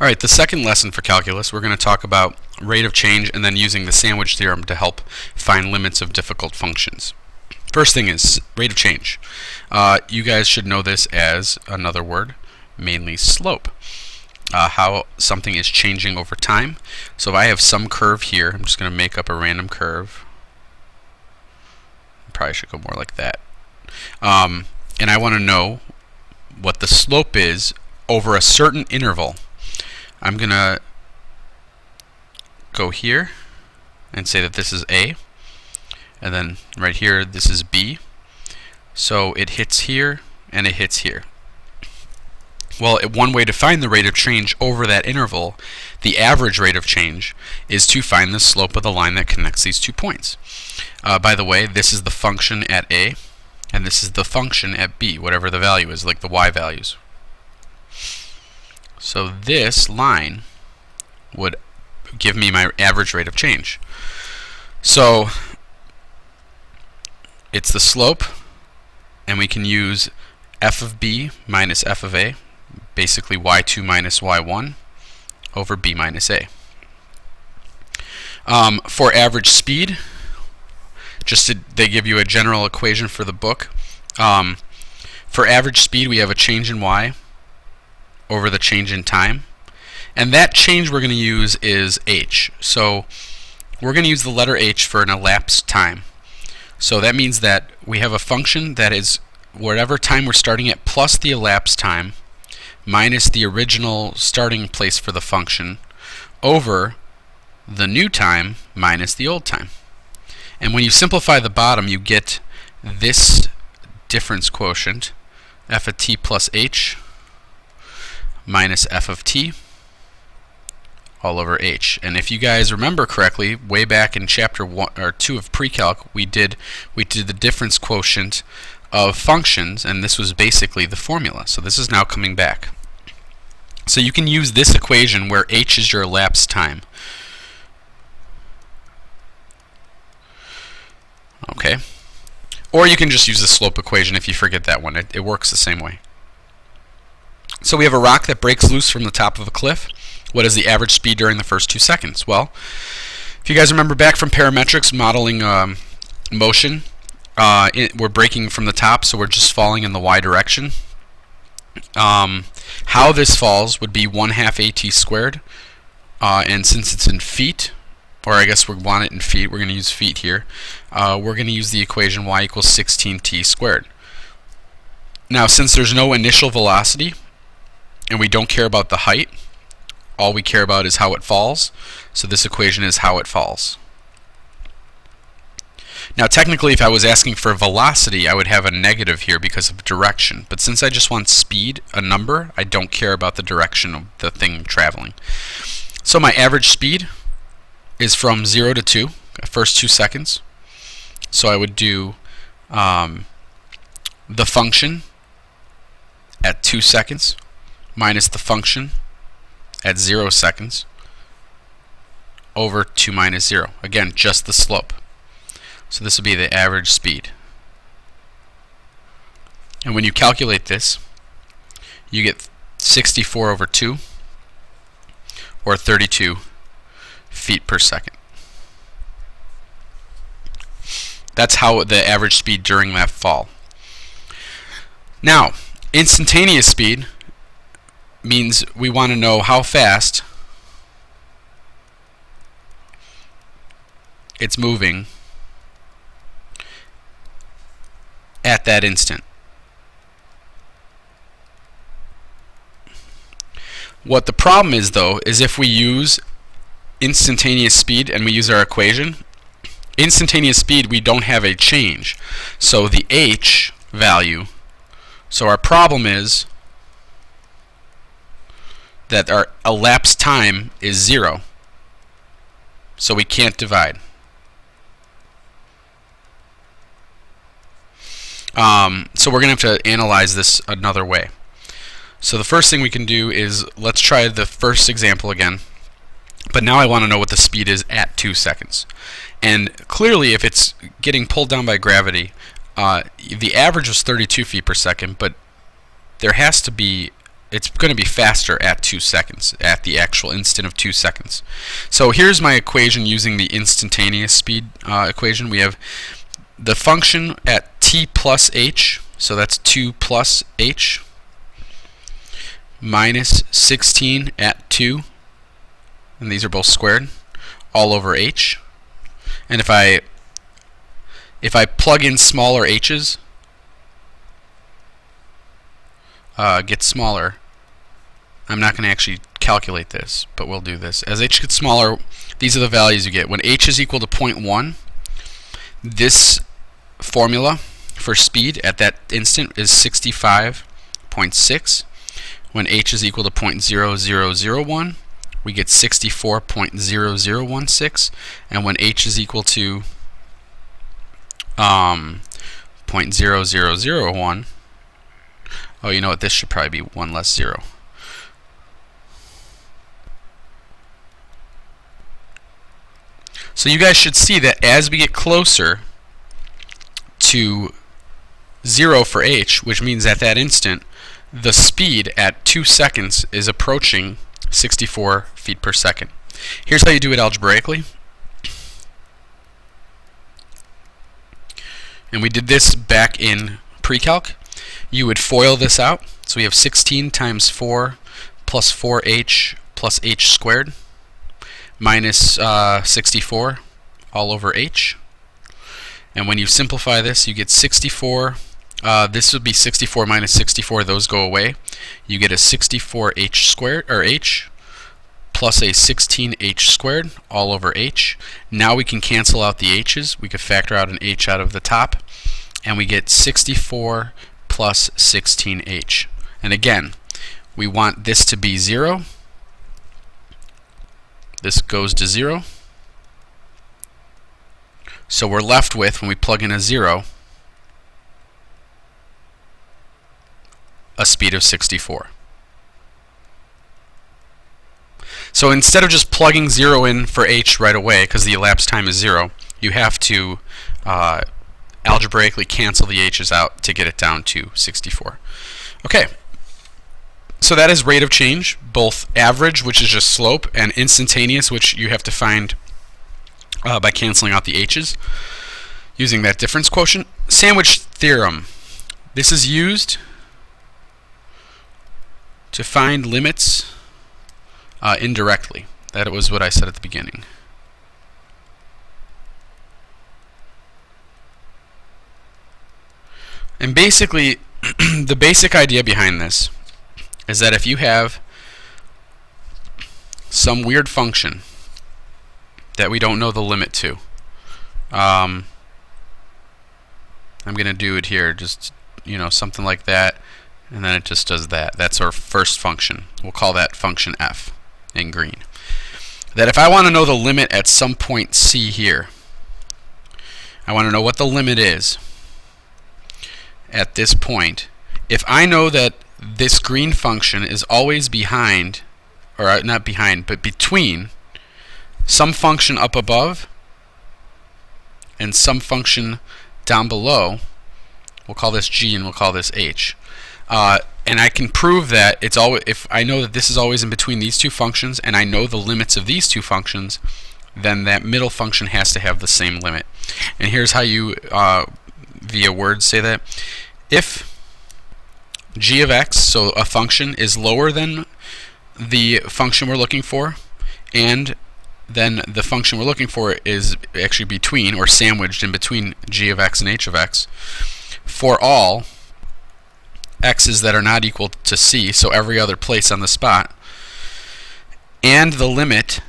Alright, the second lesson for calculus, we're going to talk about rate of change and then using the sandwich theorem to help find limits of difficult functions. First thing is rate of change. You guys should know this as another word, mainly slope. How something is changing over time. So if I have some curve here, I'm just going to make up a random curve. Probably should go more like that. And I want to know what the slope is over a certain interval. I'm going to go here and say that this is A, and then right here this is B. So it hits here and it hits here. Well, one way to find the rate of change over that interval, the average rate of change, is to find the slope of the line that connects these 2 points. By the way, this is the function at A, and this is the function at B, whatever the value is, like the y values. So this line would give me my average rate of change. So it's the slope, and we can use f of b minus f of a, basically y2 minus y1 over b minus a. For average speed, they give you a general equation for the book. For average speed, we have a change in y over the change in time, and that change we're going to use is h. So we're going to use the letter h for an elapsed time. So that means that we have a function that is whatever time we're starting at plus the elapsed time minus the original starting place for the function over the new time minus the old time. And when you simplify the bottom, you get this difference quotient, f of t plus h minus f of t all over h. And if you guys remember correctly, way back in chapter 1 or 2 of pre-calc, we did the difference quotient of functions, and this was basically the formula. So this is now coming back. So you can use this equation where h is your elapsed time. Okay. Or you can just use the slope equation if you forget that one. It works the same way. So we have a rock that breaks loose from the top of a cliff. What is the average speed during the first 2 seconds? Well, if you guys remember back from parametrics modeling motion, we're breaking from the top, so we're just falling in the y direction. How this falls would be 1/2 at squared, and since it's in feet, or I guess we want it in feet, we're going to use feet here. We're going to use the equation y equals 16t squared. Now, since there's no initial velocity, and we don't care about the height, all we care about is how it falls. So this equation is how it falls. Now technically, if I was asking for velocity, I would have a negative here because of direction. But since I just want speed, a number, I don't care about the direction of the thing traveling. So my average speed is from 0 to 2, first 2 seconds. So I would do the function at 2 seconds minus the function at 0 seconds over 2 minus 0. Again, just the slope. So this would be the average speed. And when you calculate this, you get 64 over 2, or 32 feet per second. That's how the average speed during that fall. Now, instantaneous speed means we want to know how fast it's moving at that instant. What the problem is, though, is if we use instantaneous speed and we use our equation, instantaneous speed, we don't have a change. So the h value, so our problem is that our elapsed time is 0. So we can't divide. So we're going to have to analyze this another way. So the first thing we can do is, let's try the first example again. But now I want to know what the speed is at 2 seconds. And clearly, if it's getting pulled down by gravity, the average was 32 feet per second, but there has to be it's going to be faster at 2 seconds, at the actual instant of 2 seconds. So here's my equation using the instantaneous speed equation. We have the function at t plus h, so that's 2 plus h, minus 16 at 2, and these are both squared, all over h. And if I plug in smaller h's, get smaller, I'm not going to actually calculate this, but we'll do this. As h gets smaller, these are the values you get. When h is equal to 0.1, this formula for speed at that instant is 65.6. When h is equal to 0.0001, we get 64.0016. And when h is equal to 0.0001, oh, you know what, this should probably be 1 less 0. So you guys should see that as we get closer to 0 for h, which means at that instant, the speed at 2 seconds is approaching 64 feet per second. Here's how you do it algebraically. And we did this back in pre-calc. You would FOIL this out. So we have 16 times 4 plus 4h plus h squared minus 64 all over h. And when you simplify this, you get 64. This would be 64 minus 64. Those go away. You get a 64h squared, or h, plus a 16h squared all over h. Now we can cancel out the h's. We could factor out an h out of the top, and we get 64 plus 16h. And again, we want this to be 0. This goes to 0. So we're left with, when we plug in a 0, a speed of 64. So instead of just plugging 0 in for h right away, because the elapsed time is 0, you have to algebraically cancel the h's out to get it down to 64. Okay, so that is rate of change, both average, which is just slope, and instantaneous, which you have to find by canceling out the h's using that difference quotient. Sandwich theorem. This is used to find limits indirectly. That was what I said at the beginning. And basically, the basic idea behind this is that if you have some weird function that we don't know the limit to, I'm going to do it here, just, you know, something like that, and then it just does that. That's our first function. We'll call that function f in green. That if I want to know the limit at some point c here, I want to know what the limit is at this point. If I know that this green function is always behind, or not behind, but between some function up above and some function down below, we'll call this g and we'll call this h. And I can prove that it's always, if I know that this is always in between these two functions and I know the limits of these two functions, then that middle function has to have the same limit. And here's how you, via words, say that. If g of x, so a function, is lower than the function we're looking for, and then the function we're looking for is actually between, or sandwiched in between, g of x and h of x, for all x's that are not equal to c, so every other place on the spot, and the limit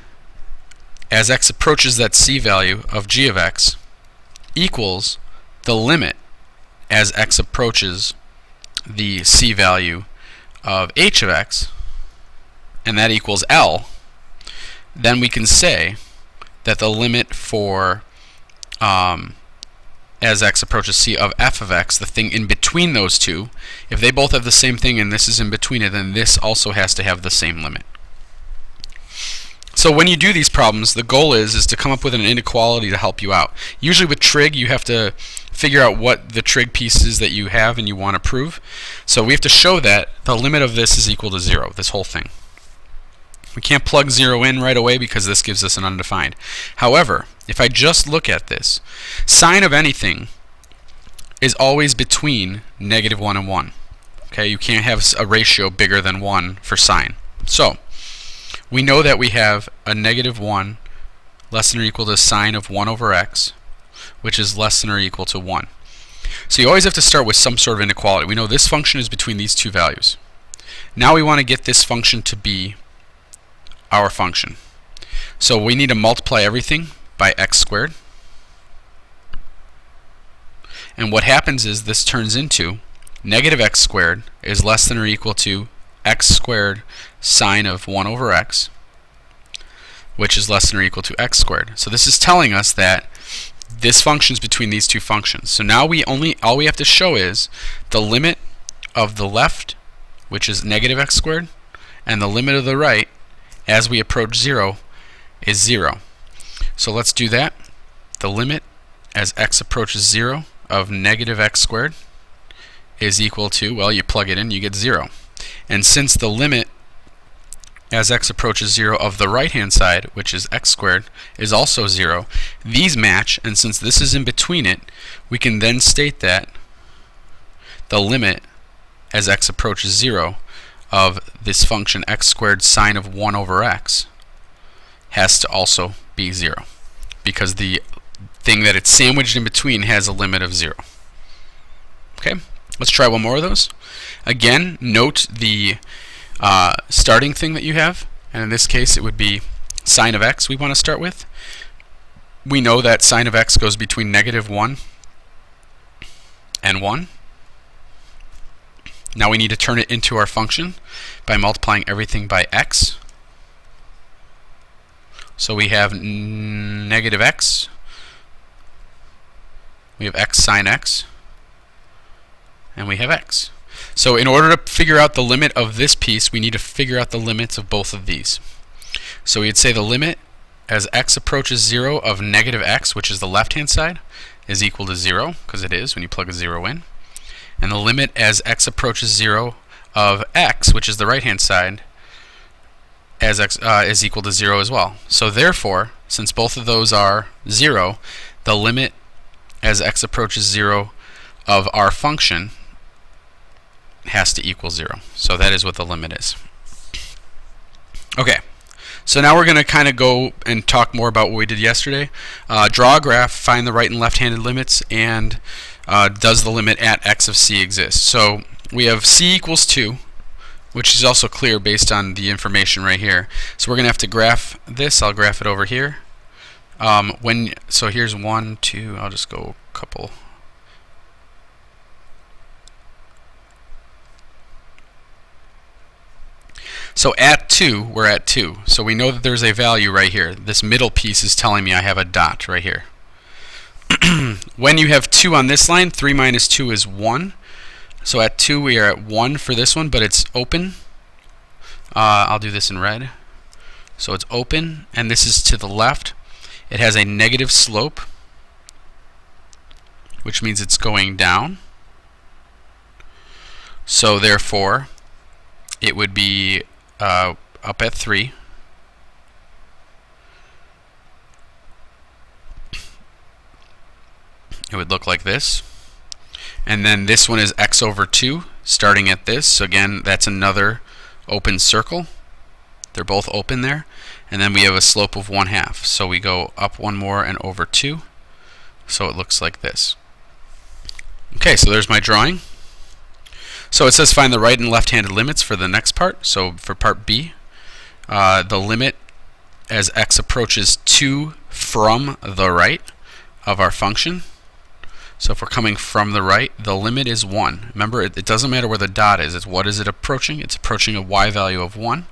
as x approaches that c value of g of x equals the limit as x approaches the c value of h of x, and that equals L, then we can say that the limit for as x approaches c of f of x, the thing in between those two, if they both have the same thing and this is in between it, then this also has to have the same limit. So when you do these problems, the goal is to come up with an inequality to help you out. Usually with trig, you have to figure out what the trig piece is that you have and you want to prove. So we have to show that the limit of this is equal to 0, this whole thing. We can't plug 0 in right away because this gives us an undefined. However, if I just look at this, sine of anything is always between -1 and 1. Okay, you can't have a ratio bigger than 1 for sine. So, we know that we have a -1 less than or equal to sine of 1 over x, which is less than or equal to 1. So you always have to start with some sort of inequality. We know this function is between these two values. Now we want to get this function to be our function. So we need to multiply everything by x squared. And what happens is this turns into -x squared is less than or equal to x squared sine of 1 over x, which is less than or equal to x squared. So this is telling us that this function is between these two functions. So now all we have to show is the limit of the left, which is -x squared, and the limit of the right as we approach 0 is 0. So let's do that. The limit as x approaches 0 of -x squared is equal to, well, you plug it in, you get 0. And since the limit as x approaches 0 of the right hand side, which is x squared, is also 0, these match, and since this is in between it, we can then state that the limit as x approaches 0 of this function x squared sine of 1 over x has to also be 0, because the thing that it's sandwiched in between has a limit of 0. Okay, let's try one more of those. Again, note the starting thing that you have, and in this case it would be sine of x we want to start with. We know that sine of x goes between -1 and 1. Now we need to turn it into our function by multiplying everything by x. So we have -x, we have x sine x, and we have x. So in order to figure out the limit of this piece, we need to figure out the limits of both of these. So we'd say the limit as x approaches 0 of -x, which is the left hand side, is equal to 0, because it is when you plug a 0 in. And the limit as x approaches 0 of x, which is the right hand side, as x is equal to 0 as well. So therefore, since both of those are 0, the limit as x approaches 0 of our function has to equal 0. So that is what the limit is. Okay, so now we're going to kind of go and talk more about what we did yesterday. Draw a graph, find the right and left-handed limits, and does the limit at x of c exist? So we have c equals 2, which is also clear based on the information right here. So we're going to have to graph this. I'll graph it over here. So here's 1, 2, I'll just go a couple. So at 2, we're at 2. So we know that there's a value right here. This middle piece is telling me I have a dot right here. When you have 2 on this line, 3 minus 2 is 1. So at 2 we are at 1 for this one, but it's open. I'll do this in red. So it's open, and this is to the left. It has a negative slope, which means it's going down. So therefore, it would be up at 3. It would look like this. And then this one is x over 2, starting at this. So again, that's another open circle. They're both open there. And then we have a slope of 1/2. So we go up one more and over 2. So it looks like this. Okay, so there's my drawing. So it says find the right and left-handed limits for the next part. So for part B, the limit as x approaches 2 from the right of our function. So if we're coming from the right, the limit is 1. Remember, it doesn't matter where the dot is. It's what is it approaching? It's approaching a y value of 1.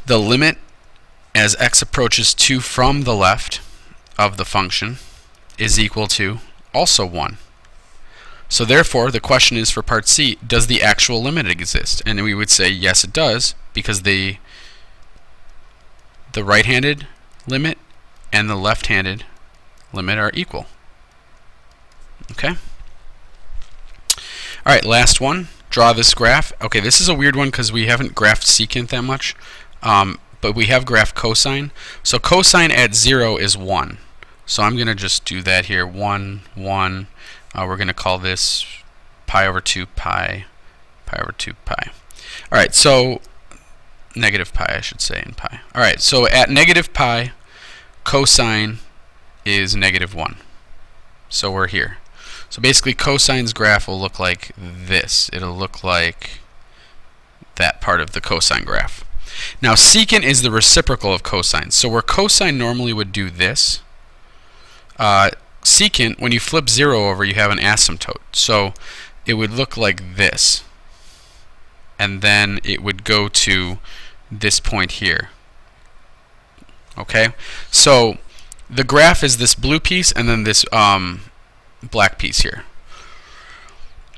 The limit as x approaches 2 from the left of the function is equal to also 1. So therefore, the question is for part C, does the actual limit exist? And we would say yes, it does, because the right-handed limit and the left-handed limit are equal. Okay. All right, last one. Draw this graph. Okay, this is a weird one because we haven't graphed secant that much, but we have graphed cosine. So cosine at 0 is 1. So I'm going to just do that here. 1, 1. We're going to call this pi over 2 pi, pi over 2 pi. All right, so negative pi, I should say, in pi. All right, so at negative pi, cosine is negative 1. So we're here. So basically, cosine's graph will look like this. It'll look like that part of the cosine graph. Now, secant is the reciprocal of cosine. So where cosine normally would do this, secant, when you flip 0 over, you have an asymptote. So it would look like this. And then it would go to this point here. Okay? So the graph is this blue piece and then this black piece here.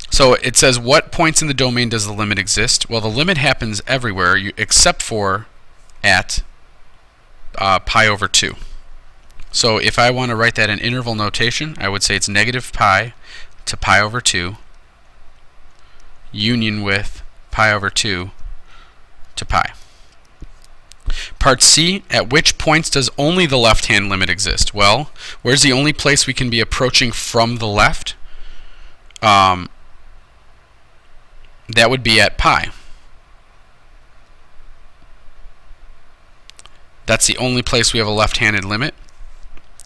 So it says, what points in the domain does the limit exist? Well, the limit happens everywhere except for at pi over 2. So if I want to write that in interval notation, I would say it's negative pi to pi over 2 union with pi over 2 to pi. Part C, at which points does only the left-hand limit exist? Well, where's the only place we can be approaching from the left? That would be at pi. That's the only place we have a left-handed limit.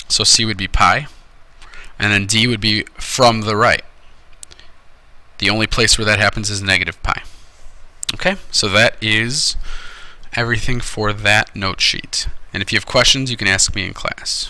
So C would be pi. And then D would be from the right. The only place where that happens is negative pi. Okay, so that is everything for that note sheet. And if you have questions, you can ask me in class.